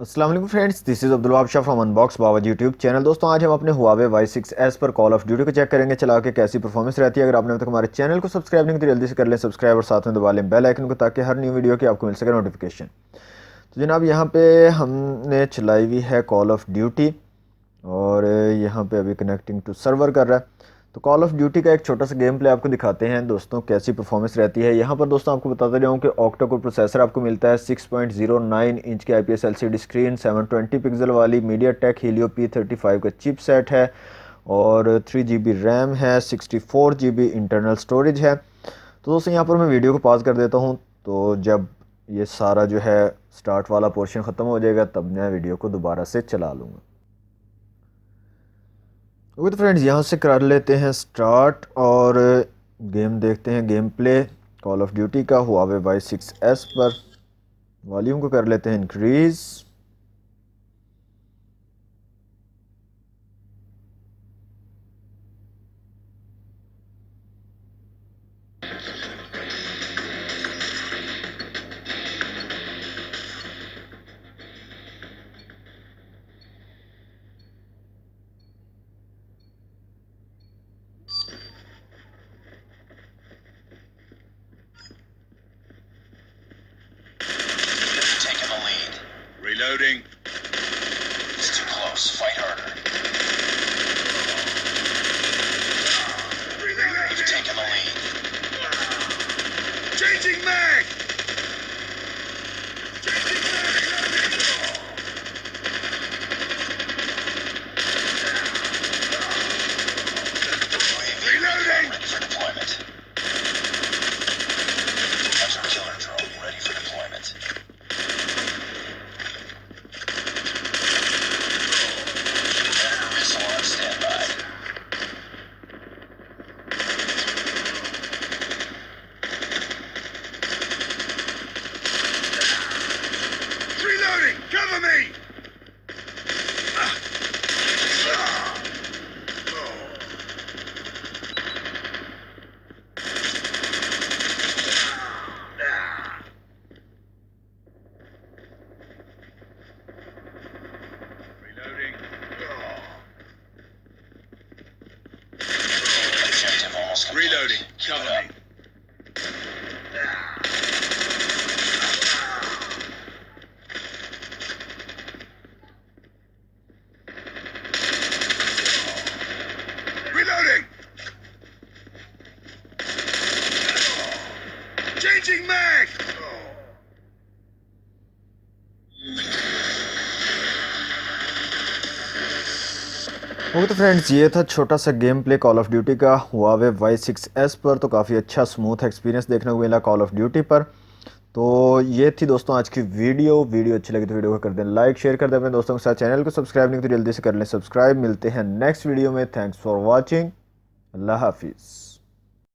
अस्सलाम वालेकुम friends, this is Abdul Wahab Shah from unbox Baba YouTube channel. दोस्तों आज हम अपने हुआवे Y6s पर कॉल ऑफ ड्यूटी को चेक करेंगे चला के कैसी परफॉर्मेंस रहती है। अगर आपने अब तक हमारे चैनल को सब्सक्राइब नहीं किया तो जल्दी से कर लें सब्सक्राइब और साथ में दबा लें बेल आइकन को ताकि हर न्यू वीडियो की आपको मिल सके नोटिफिकेशन। तो जनाब यहाँ पे हमने चलाई हुई है कॉल ऑफ ड्यूटी और यहाँ पे अभी कनेक्टिंग टू सर्वर कर रहा है। तो कॉल ऑफ ड्यूटी का एक छोटा सा गेम प्ले आपको दिखाते हैं दोस्तों कैसी परफॉर्मेंस रहती है। यहाँ पर दोस्तों आपको बताते जाऊँ कि ऑक्टा कोर प्रोसेसर आपको मिलता है 6.09 इंच की IPS LCD स्क्रीन, 720 पिक्सल वाली मीडिया टेक हीलियो P35 का चिप सेट है और 3 GB रैम है, 64 GB इंटरनल स्टोरेज है। तो दोस्तों यहाँ पर मैं वीडियो को पॉज कर देता हूँ, तो जब ये सारा जो है स्टार्ट वाला पोर्शन ख़त्म हो जाएगा तब मैं वीडियो को दोबारा से चला लूँगा। ओके तो फ्रेंड्स यहाँ से कर लेते हैं स्टार्ट और गेम देखते हैं। Game play call of duty का हुआवे Y6s पर वॉल्यूम को कर लेते हैं increase. Taking the lead. Reloading. It's too close. Fight harder. You've taken the lead. Changing mag. UAV ready for deployment. Hunter killer drone ready for deployment. Predator missile on standby. Reloading. Cover me. Reloading. Objective almost complete. Reloading. Keep it Cover up. me. Reloading. Changing mag. Okay तो friends ये था छोटा सा game play call of duty का Huawei Y6s पर। तो काफ़ी अच्छा स्मूथ एक्सपीरियंस देखने को मिला कॉल ऑफ ड्यूटी पर। तो ये थी दोस्तों आज की वीडियो अच्छी लगी तो वीडियो को कर दें लाइक, शेयर कर दें अपने दोस्तों के साथ। चैनल को सब्सक्राइब नहीं तो जल्दी से कर लें सब्सक्राइब। मिलते हैं नेक्स्ट वीडियो में। Thanks for watching. अल्लाह हाफिज़।